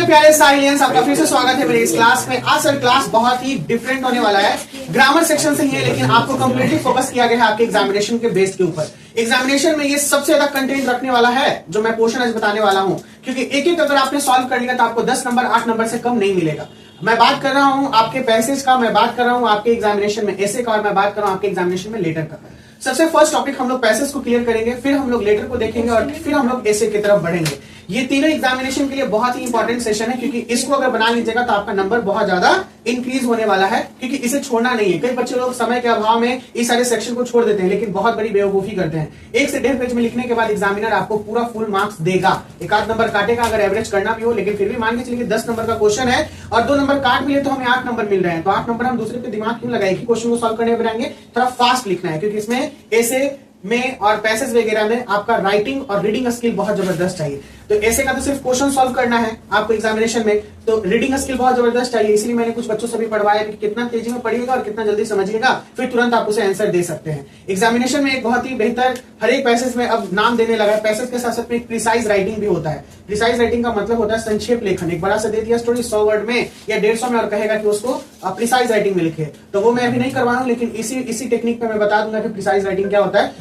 प्यारे साइलेंस, आपका फिर से स्वागत है मेरे इस क्लास में। आज सर क्लास बहुत ही डिफरेंट होने वाला है। ग्रामर सेक्शन से ही है, लेकिन आपको कंप्लीटली फोकस किया गया है आपके एग्जामिनेशन के बेस के ऊपर। एग्जामिनेशन में ये सबसे ज्यादा कंटेंट रखने वाला है जो मैं पोर्शन आज बताने वाला हूं, क्योंकि एक एक अगर आपने सॉल्व कर लिया तो आपको 10 नंबर 8 नंबर से कम नहीं मिलेगा। मैं बात कर रहा हूं आपके पैसेज का, मैं बात कर रहा हूं आपके एग्जामिनेशन में ऐसे का, और मैं बात कर रहा हूं आपके एग्जामिनेशन में लेटर का। सबसे फर्स्ट टॉपिक हम लोग पैसेज को क्लियर करेंगे, फिर हम लोग लेटर को देखेंगे और फिर हम लोग ऐसे की तरफ बढ़ेंगे। ये तीनों एग्जामिनेशन के लिए बहुत ही इंपॉर्टेंट सेशन है, क्योंकि इसको अगर बना लीजिएगा तो आपका नंबर बहुत ज्यादा इंक्रीज होने वाला है, क्योंकि इसे छोड़ना नहीं है। कई बच्चे लोग समय के अभाव में इस सारे सेक्शन को छोड़ देते हैं, लेकिन बहुत बड़ी बेवकूफी करते हैं। 1 से 1.5 पेज में लिखने के बाद एग्जामिनर आपको पूरा फुल मार्क्स देगा, एक आध नंबर काटेगा अगर एवरेज करना भी हो, लेकिन फिर भी मान के चलिए 10 नंबर का क्वेश्चन है और 2 नंबर काट भी ले तो हमें 8 नंबर मिल रहे हैं, तो 8 नंबर हम दूसरे पे दिमाग क्यों लगाए, क्वेश्चन को सॉल्व करने में बनाएंगे। थोड़ा फास्ट लिखना है, क्योंकि इसमें ऐसे में और पैसेज वगैरह में आपका राइटिंग और रीडिंग स्किल बहुत जबरदस्त चाहिए। तो ऐसे का तो सिर्फ क्वेश्चन सॉल्व करना है आपको एग्जामिनेशन में, तो रीडिंग स्किल बहुत जबरदस्त चाहिए। इसलिए मैंने कुछ बच्चों से भी पढ़वाया कि कितना तेजी में पढ़िएगा और कितना जल्दी समझिएगा, फिर तुरंत आप उसे आंसर दे सकते हैं। एग्जामिनेशन में एक बहुत ही बेहतर हर एक पैसेज में अब नाम देने लगा है। पैसेज के साथ साथ में एक प्रिसाइज राइटिंग भी होता है। प्रिसाइज राइटिंग का मतलब होता है संक्षेप लेखन। एक बड़ा सा दे दिया स्टोरी 100 वर्ड में या 150 में और कहेगा कि उसको प्रिसाइज राइटिंग में लिखे, तो वो मैं अभी नहीं करवा रहा हूं, लेकिन इसी टेक्निक पे मैं बता दूंगा कि प्रिसाइज राइटिंग क्या होता है।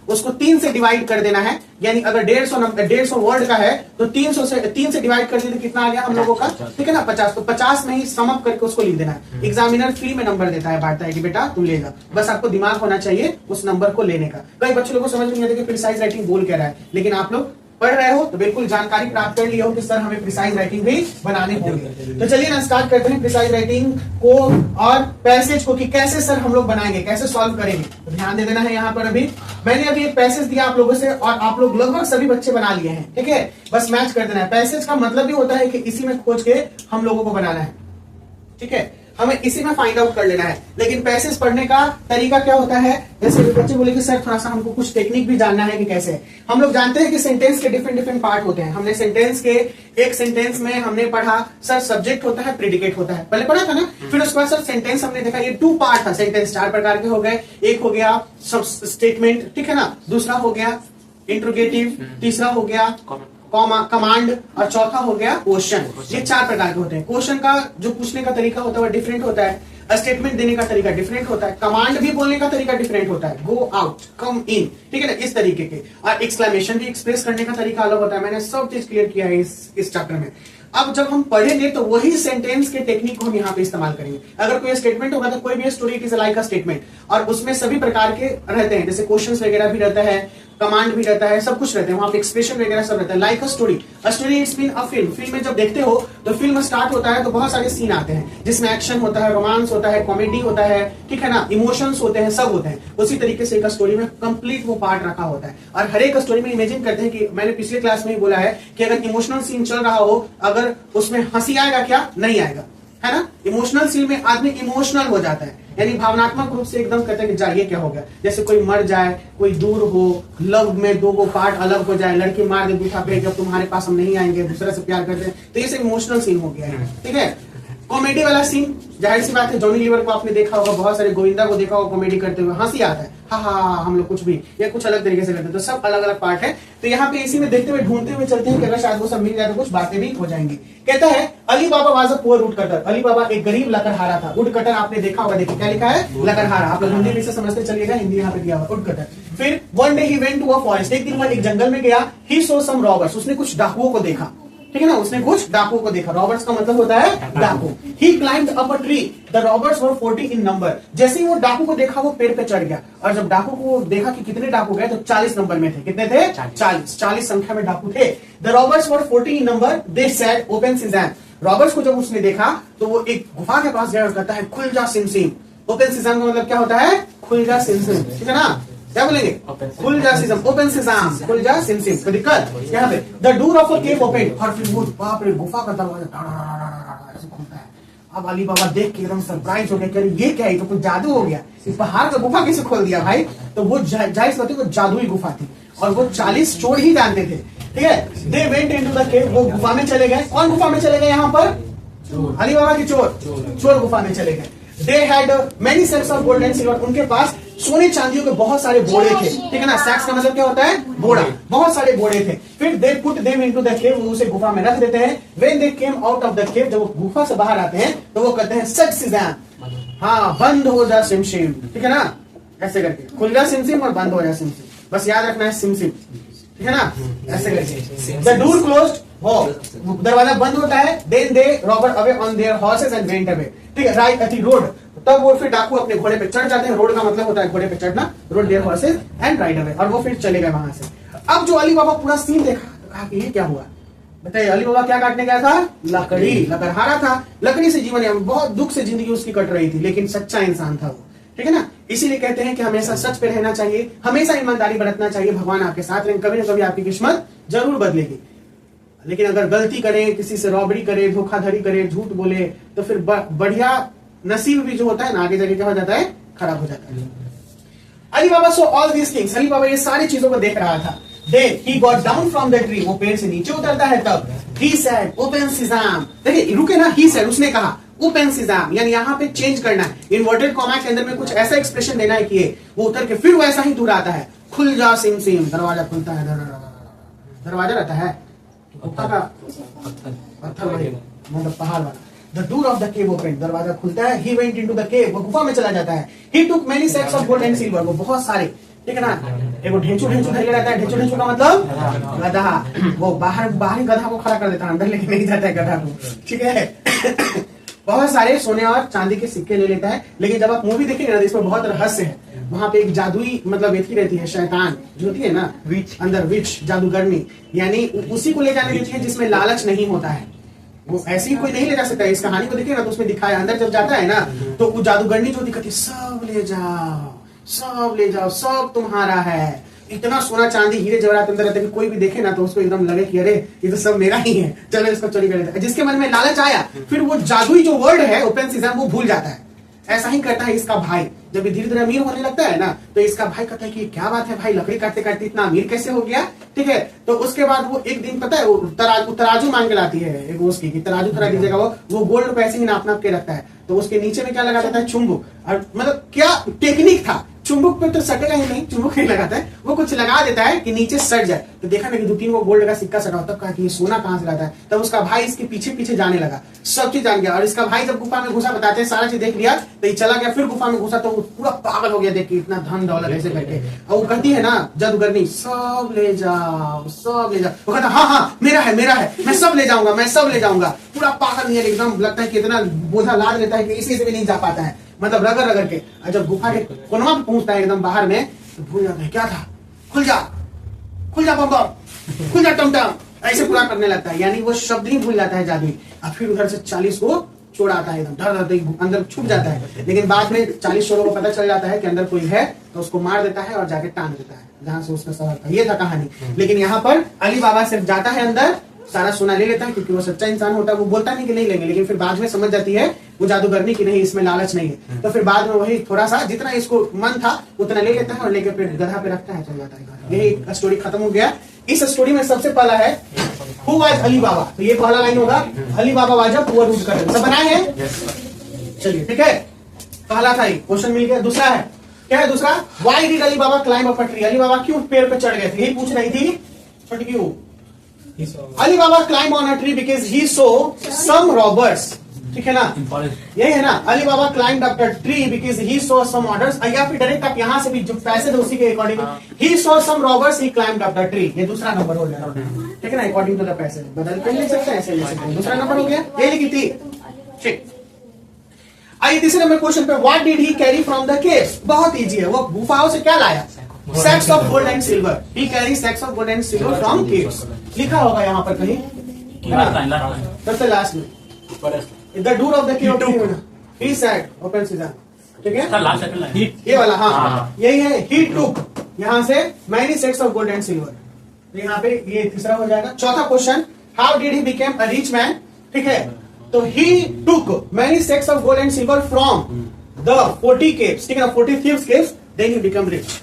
उसको 3 से डिवाइड कर देना है, यानी अगर 150 वर्ड का है तो 3 से डिवाइड कर देते कितना आ गया हम लोगों का, ठीक है ना, 50। तो 50 में ही सम अप करके उसको लिख देना है। एग्जामिनर फ्री में नंबर देता है, बांटता है कि बेटा तुम ले जा, बस आपको दिमाग होना चाहिए उस नंबर को लेने का। कई बच्चों लोगों को समझ नहीं आता कि प्रिसाइज राइटिंग बोल क्या रहा है, लेकिन आप लोग पढ़ रहे हो तो बिल्कुल जानकारी प्राप्त कर लिया हो कि सर हमें प्रिसाइज राइटिंग भी बनानी होगी। तो चलिए ना स्टार्ट करते हैं प्रिसाइज राइटिंग को और पैसेज को, कि कैसे सर हम लोग बनाएंगे, कैसे सॉल्व करेंगे। तो ध्यान दे देना है। यहाँ पर अभी मैंने अभी एक पैसेज दिया आप लोगों से और आप लोग लगभग सभी बच्चे बना लिए हैं, ठीक है, बस मैच कर देना है। पैसेज का मतलब भी होता है कि इसी में खोज के हम लोगों को बनाना है, ठीक है, हमें इसी में फाइंड आउट कर लेना है। लेकिन पैसेज पढ़ने का तरीका क्या होता है, जैसे बच्चे बोले कि सर थोड़ा सा हमको कुछ टेक्निक भी जानना है कि कैसे। हम लोग जानते हैं कि सेंटेंस के डिफरेंट पार्ट होते हैं। हमने सेंटेंस के एक सेंटेंस में हमने पढ़ा सर सब्जेक्ट होता है, प्रेडिकेट होता है, पहले पढ़ा था ना। फिर उसके बाद सर सेंटेंस हमने देखा ये 2 पार्ट था। सेंटेंस 4 प्रकार के हो गए, एक हो गया सब स्टेटमेंट, ठीक है ना, दूसरा हो गया इंट्रोगेटिव, तीसरा हो गया कमांड और चौथा हो गया क्वेश्चन। ये 4 प्रकार के होते हैं। क्वेश्चन का जो पूछने का तरीका होता है वो डिफरेंट होता है, स्टेटमेंट देने का तरीका डिफरेंट होता है, कमांड भी बोलने का तरीका डिफरेंट होता है, गो आउट, कम इन, ठीक है ना, इस तरीके के, और एक्सक्लेमेशन भी एक्सप्रेस करने का तरीका अलग होता है। मैंने सब चीज क्लियर किया है इस चैप्टर में। अब जब हम पढ़ेंगे तो वही सेंटेंस के टेक्निक को हम यहाँ पे इस्तेमाल करेंगे। अगर कोई स्टेटमेंट होगा तो कोई भी story it is like a statement, और उसमें सभी प्रकार के रहते हैं, जैसे क्वेश्चंस वगैरह भी रहता है, कमांड भी रहता है, सब कुछ रहता है वहां पे, एक्सप्रेशन वगैरह सब रहता है। Like a story it's been a film. Film में जब देखते हो तो फिल्म स्टार्ट होता है तो बहुत सारे सीन आते हैं, जिसमें एक्शन होता है, रोमांस होता है, कॉमेडी होता है, ठीक है ना, इमोशंस होते हैं, सब होते हैं। उसी तरीके से एक स्टोरी में कंप्लीट वो पार्ट रखा होता है। और हर एक स्टोरी में इमेजिन करते हैं कि मैंने पिछले क्लास में ही बोला है कि अगर इमोशनल सीन चल रहा हो, अगर उसमें हंसी आएगा क्या, नहीं आएगा, है ना। इमोशनल सीन में आदमी इमोशनल हो जाता है, यानी भावनात्मक रूप से एकदम कहते हैं कि जाइए क्या हो गया। जैसे कोई मर जाए, कोई दूर हो, लव में 2 पार्ट अलग हो जाए, लड़की मार दे दूठा पे, जब तुम्हारे पास हम नहीं आएंगे, दूसरे से प्यार करते हैं, तो ये सब इमोशनल सीन हो गया है, ठीक है। कॉमेडी वाला सीन, जाहिर सी बात है, जॉनी लीवर को आपने देखा होगा, बहुत सारे गोविंदा को देखा होगा कॉमेडी करते हुए, हंसी आता है, हाँ हम लोग कुछ भी या कुछ अलग तरीके से करते हैं, तो सब अलग अलग पार्ट है। तो यहाँ पे इसी में देखते हुए ढूंढते हुए चलते हैं कि अगर शायद वो सब मिल जाए तो कुछ बातें भी हो जाएंगी। कहता है Ali Baba was a poor woodcutter. Ali Baba एक गरीब लकड़हारा था। वुड कटर आपने देखा होगा, देखिए क्या लिखा है, लकड़हारा। आप लोग हिंदी में से समझते चलिएगा, हिंदी यहाँ पे दिया हुआ वुड कटर। फिर one day he went to a forest. एक दिन वह एक जंगल में गया। He saw some robbers. उसने कुछ डाकुओं को देखा, ठीक है ना, उसने कुछ डाकुओं को देखा। रॉबर्ट्स का मतलब होता है डाकू। He climbed up a tree. The robbers were 40 in number. जैसे ही वो डाकू को देखा वो पेड़ पे चढ़ गया, और जब डाकू को देखा कि कितने डाकू गए तो 40 नंबर में थे। कितने थे? 40 संख्या में डाकू थे। The robbers were 40 in number. They said open sesame. Robbers को जब उसने देखा तो वो एक गुफा के पास गया और कहता है खुल जा सिम सिम। ओपन सिज़ाम का मतलब क्या होता है, खुल जा सिम सिम, ठीक है ना, क्या बोलेंगे, खुल जा सिज़ाम, ओपन सिज़ाम, खुल जा सिम सिम। कोई दिक्कत यहाँ पे। The door of a cave open. और फिर वो बाप रे, गुफा का दरवाजा ऐसे खुलता है। अब अली बाबा देख के एकदम सरप्राइज हो गया कि ये क्या है, तो कुछ जादू हो गया, इस पहाड़ का गुफा कैसे खोल दिया भाई। तो वो जाहिर बात है वो जादुई गुफा थी, और वो 40 चोर ही जानते थे, ठीक है। They went into the cave. वो गुफा में चले गए। कौन गुफा में चले गए यहाँ पर, अली बाबा के चोर गुफा में चले गए। They had many sets of gold and silver. उनके पास सोने चांदियों के बहुत सारे बोड़े थे, ठीक है ना। सैक्स का मतलब क्या होता है, बोड़ा, बहुत सारे बोड़े थे। फिर they put them into the cave, उसे गुफा में रख देते हैं। When they came out of the केव, जब वो गुफा से बाहर आते हैं तो वो कहते हैं सच सिजाम, हाँ बंद हो जा सिमसिम, ठीक है ना, ऐसे करके खुल जा सिमसिम और बंद हो जा सिमसिम, बस याद रखना है सिमसिम, ठीक है ना, ऐसे करके। द डोर क्लोज्ड, हो दरवाजा बंद होता है। Then they robber away on their horses and went away, ठीक है, राइट अथी रोड, तब वो फिर डाकू अपने घोड़े पे चढ़ जाते हैं। रोड का मतलब होता है घोड़े पे चढ़ना, road there horses and ride away, और वो फिर चले गए वहां से। अब जो अली बाबा पूरा सीन देखा तो कहा कि ये क्या हुआ, बताइए। अली बाबा क्या काटने गया था, लकड़ी, लकड़हारा था, लकड़ी से जीवन, बहुत दुख से जिंदगी उसकी कट रही थी, लेकिन सच्चा इंसान था वो, ठीक है ना। इसीलिए कहते हैं कि हमेशा सच पे रहना चाहिए, हमेशा ईमानदारी बरतना चाहिए, भगवान आपके साथ रहेंगे, कभी ना कभी आपकी किस्मत जरूर बदलेगी। लेकिन अगर गलती करें, किसी से रॉबरी करे, धोखाधड़ी करे, झूठ बोले, तो फिर बढ़िया नसीब भी जो होता है ना आगे जाके क्या हो जाता है, खराब हो जाता है। Ali Baba saw all these things, Ali Baba ये सारी चीजों को देख रहा था। Then he got down from the tree, वो पेड़ से नीचे उतरता है तब he said open sesame, देखिए रुके ना, he said उसने कहा open sesame, यानी यहाँ पे चेंज करना है, इन्वर्टेड कॉमा के अंदर में कुछ ऐसा एक्सप्रेशन देना है कि वो उतर के फिर वैसा ही दोहराता है, खुल जा सिम सिम, दरवाजा खुलता है, दरवाजा रहता है गुफा का पत्थर वही मतलब पहाड़ वाला। The door of the cave opened, दरवाजा खुलता है। He went into the cave, वो गुफा में चला जाता है। He took many sacks of gold and silver, वो बहुत सारे, ठीक है ना, एक ढेंचू ढेंचू धैर्य रहता है, ढेंचू ढेंचू का मतलब गधा, वो बाहरी गधा को खड़ा कर देता है, अंदर लेके नहीं जाता है गधा को, ठीक है। बहुत सारे सोने और चांदी के सिक्के ले लेता है। लेकिन जब आप मूवी देखेंगे ना तो इसमें बहुत रहस्य है, वहां पे एक जादुई मतलब एथी रहती है, शैतान जो होती है ना, विच, अंदर विच जादूगरनी, यानी उसी को ले जाने देती है जिसमें लालच नहीं होता है, वो ऐसी कोई नहीं ले जा सकता है। इस कहानी को देखिए ना तो उसमें दिखाया, अंदर जब जाता है ना तो वो जादूगरनी जो दिखती, सब ले जाओ, सब ले जाओ, सब तुम्हारा है। इतना सोना चांदी हीरे जवाहरात अंदर रहते कि कोई भी देखे ना तो उसको एकदम लगे कि अरे ये तो सब मेरा ही है, चलो इसको चोरी कर लेते हैं। जिसके मन में लालच आया फिर वो जादुई जो वर्ड है ओपन सीजन वो भूल जाता है। ऐसा ही करता है इसका भाई, जब धीरे धीरे अमीर होने लगता है ना तो इसका भाई कहता है कि क्या बात है भाई, लकड़ी काटते काटते इतना अमीर कैसे हो गया, ठीक है। तो उसके बाद वो एक दिन पता है वो तराजू मांग के लाती है एक उसकी कि तराजू थोड़ा दीजिएगा, वो गोल्ड पैसे ही नाप नाप के रखता है। तो उसके नीचे में क्या लगा देता है, चुंबक, और मतलब क्या टेक्निक था, चुंबक पे तो सटेगा ही नहीं, चुंबक नहीं लगाता है, वो कुछ लगा देता है कि नीचे सट जाए। तो देखा ना कि 2-3 वो गोल्ड का सिक्का सटा, तब कहा कि ये सोना कहां से लाता है। तब उसका भाई इसके पीछे पीछे जाने लगा, सब चीज जान गया। और इसका भाई जब गुफा में घुसा, बताते हैं सारा चीज देख लिया तो ये चला गया, फिर गुफा में घुसा तो पूरा पागल हो गया देख के इतना धन दौलत ऐसे करके। और वो कहती है ना जादूगरनी, सब ले जाओ, सब ले जाओ। वो कहता हाँ हाँ मेरा है, मेरा है, मैं सब ले जाऊंगा, मैं सब ले जाऊंगा। पूरा पागल नहीं है, एकदम लगता है कि इतना बोझा लाद लेता है कि इसी से भी नहीं जा पाता है, मतलब रगड़ रगड़ के। और जब गुफा के कोनमा पे पहुंचता है एकदम बाहर में तो भूल जाता है क्या था, खुल जा, खुल जा बम, खुल जा टमटम, ऐसे पूरा करने लगता है, यानी वो शब्द ही भूल जाता है जादुई। और फिर उधर से 40 को छोड़ाता है, एकदम डर डर अंदर छुप जाता है। लेकिन बाद में 40 चोरों को पता चल जाता है कि अंदर कोई है तो उसको मार देता है और जाके टांग देता है जहां से उसका सवाल था। ये था कहानी। लेकिन यहाँ पर अली बाबा सिर्फ जाता है अंदर, सारा सोना ले लेता है क्योंकि वो सच्चा इंसान होता है, वो बोलता नहीं कि नहीं लेंगे, लेकिन फिर बाद में समझ जाती है वो जादूगरनी की नहीं, इसमें लालच नहीं है। तो फिर बाद में वही थोड़ा सा जितना इसको मन था उतना ले लेता है और लेकर फिर गधा पे रखता है, चल जाता है। यही स्टोरी खत्म हो गया। इस स्टोरी में सबसे पहला है हु वाज अली बाबा, तो ये पहला लाइन होगा, अली बाबा वाजा पुअर रूट कर, सब बनाए हैं, चलिए ठीक है। पहला था क्वेश्चन मिल गया। दूसरा है क्या है, दूसरा why did Ali Baba climb up a tree, Ali Baba क्यों पेड़ पे चढ़ गए थे, यही पूछ रही थी छोटी क्यों। Ali Baba climb on a tree because he saw some robbers, ठीक है ना, यही है ना। Ali Baba climb up the tree because he saw some orders, या फिर डायरेक्ट आप यहां से भी जो पैसे थे उसी के according, he saw some robbers he climb up the tree, ये दूसरा नंबर हो गया, ठीक है ना, अकॉर्डिंग टू द पैसे बदल कर ले सकते हैं, ऐसे ले सकते हैं, दूसरा नंबर हो गया, ये लिखी थी, ठीक। आइए तीसरे नंबर क्वेश्चन पे, what did he carry from the caves, बहुत इजी है, वो गुफाओं से क्या लाया, sacks of gold and silver, he carry sacks of gold and silver from caves, लिखा होगा यहाँ पर कहीं सबसे लास्ट में, the door of the cave, he said open sesame, ठीक है, ये वाला, हाँ यही है, ही टुक यहाँ से many sacks of gold and silver, तो यहाँ पे ये तीसरा हो जाएगा। चौथा question, how did he became a rich man, ठीक है, तो he took many sacks of gold and silver from the 40 caves, ठीक है ना, 40 thieves caves, then he become rich,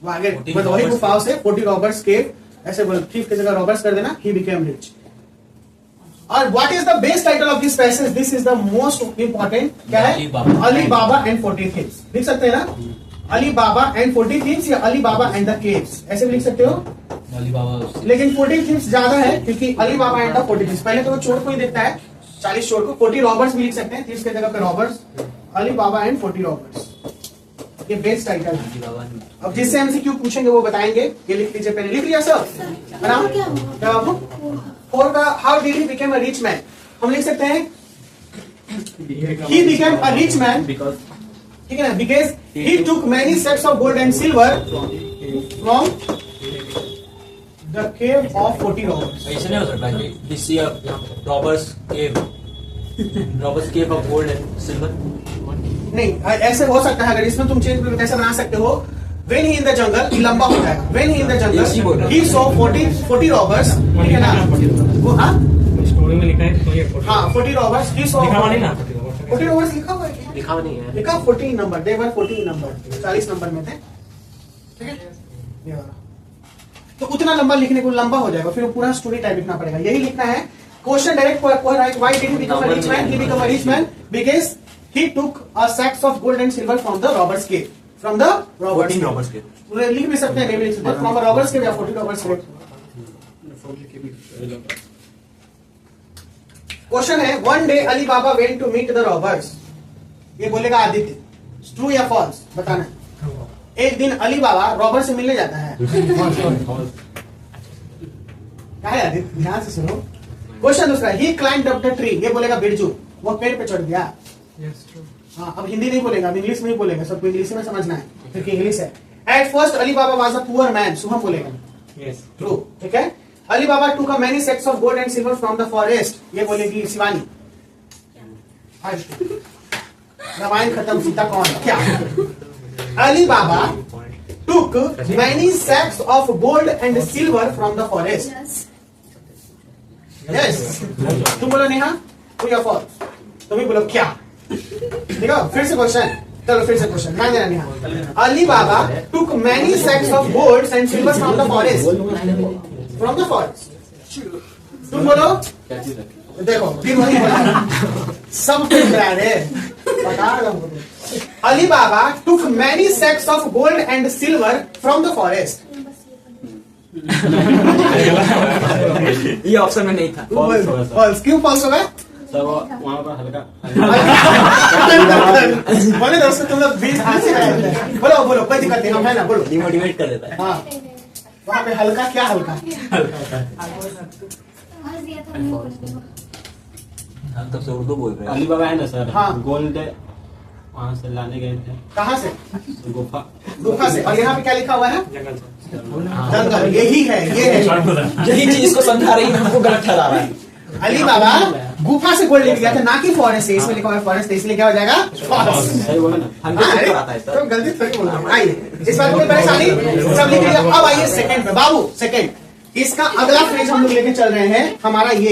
वो आगे मतलब वही गुफाओं से 40 रॉबर्स केव, ऐसे बोल थीफ की जगह रॉबर्स कर देना, ही बिकेम रिच। और what is the base title of this passage, this is the most important, क्या है, अली बाबा एंड 40 thieves, देख सकते हैं ना, अली बाबा एंड 40 थीव्स या अली बाबा एंड द केव्स, ऐसे भी लिख सकते हो। अली बाबा, लेकिन 40 थीव्स ज्यादा है क्योंकि अली बाबा एंड द 40 थीव्स, पहले तो वो चोर को ही देखता है, 40 चोर को। 40 रॉबर्स भी लिख सकते हैं, थीव्स की जगह पे robbers. Ali Baba and 40 robbers, ये बेस्ट टाइटल है। अली बाबा। अब जिससे एमसीक्यू पूछेंगे वो बताएंगे। ये लिख लीजिए, पहले लिख लिया सब। क्या बाबू? 4 का how did he became a rich man, हम लिख सकते हैं he became a rich man, ठीक है ना, because he took many sacks of gold and silver from the cave of 40 robbers। ऐसे नहीं हो सकता कि we see a robbers cave of gold and silver। नहीं, ऐसे हो सकता है। अगर इसमें तुम चेंज करके ऐसा बना सकते हो, when he in the jungle, ये लंबा हो जाएगा। when he in the jungle he saw 40 robbers, ठीक है ना, वो हाँ स्टोरी में लिखा है तो ये 40 हाँ 40 robbers he saw, लिखा हुआ नहीं ना 40 robbers लिखा हुआ है क्या? लिखा हुआ नहीं है। लिखा 14 number, they were 14 number, 40 number में थे, ठीक है। ये वाला तो उतना लंबा लिखने को लंबा हो जाएगा, फिर वो पूरा स्टोरी टाइप लिखना पड़ेगा। यही लिखना है question direct. Why did he become a rich man? He become a rich man because he took a sacks of gold and silver from the robbers cave, from the robbers 14 robbers cave। पूरे लिख भी सकते हैं, नहीं भी लिख सकते, from a robbers cave या 40 robbers cave। क्वेश्चन है, one day Ali Baba went to meet the robbers, ये बोलेगा आदित्य, ट्रू या फॉल्स बताना। एक दिन अली बाबा रॉबर से मिलने जाता है। क्या है आदित्य, ध्यान से सुनो। क्वेश्चन दूसरा, ही क्लाइंब्ड अप द ट्री, ये बोलेगा बिरजू, वो पेड़ पे चढ़ गया। हाँ, अब हिंदी नहीं बोलेगा, अब इंग्लिश में ही बोलेगा, सबको इंग्लिश में समझना है क्योंकि इंग्लिश है। At first Ali Baba was a poor man, Shubham बोलेगा ट्रू, ठीक है। अली बाबा टूक a many sex of gold and silver from the forest, ये बोलेगी शिवानी। रामायण खत्म, सीता कौन है क्या? अली बाबा टूक many sex of gold and silver from the forest. Yes, तुम बोलो नेहा, ट्रू या फॉल्स? तुम ही बोलो क्या? देखो फिर से क्वेश्चन, चलो फिर से क्वेश्चन, ध्यान देना नेहा। अली बाबा टूक many sex of gold and silver from the forest, from the forest. तुम बोलो, देखो फिर वही बोला, सब कुछ करा रहे, बता रहा हूं। अली बाबा टूक many sex of gold and silver from the forest. ये ऑप्शन में नहीं था। फॉल्स क्यों फॉल्स होगा? सर वहाँ पर हल्का बोले दोस्तों, तुम लोग बीच हाथ से रहे हैं। बोलो बोलो, कोई दिक्कत नहीं, हम है ना, बोलो। डिमोटिवेट कर देता है। हाँ, वहाँ पे हल्का क्या हल्का? हम तब से उर्दू बोल रहे हैं। अली बाबा है ना सर, हाँ। गोल्ड वहाँ से लाने गए थे कहाँ से? गुफा गुफा से। और यहाँ पे क्या लिखा हुआ है? जंगल से। जंगल, यही है, ये है। यही चीज इसको समझा रही है, हमको गलत ठहरा रहा है। अली बाबा गुफा से गोल्ड लेके गया था, ना कि फॉरेस्ट से। इसमें लिखा हुआ है फॉरेस्ट, इसलिए क्या हो जाएगा? फॉरेस्ट। सही बोला ना। हमको हाँ, चुप अरे, कराता है सर। तो गलती थोड़ी बोल रहा हूँ। आइए, इस बात को कोई परेशानी, सब लिख लिया। अब आइए सेकंड पे, बाबू सेकंड, इसका अगला फ्रेज हम लोग लेके चल रहे हैं, हमारा ये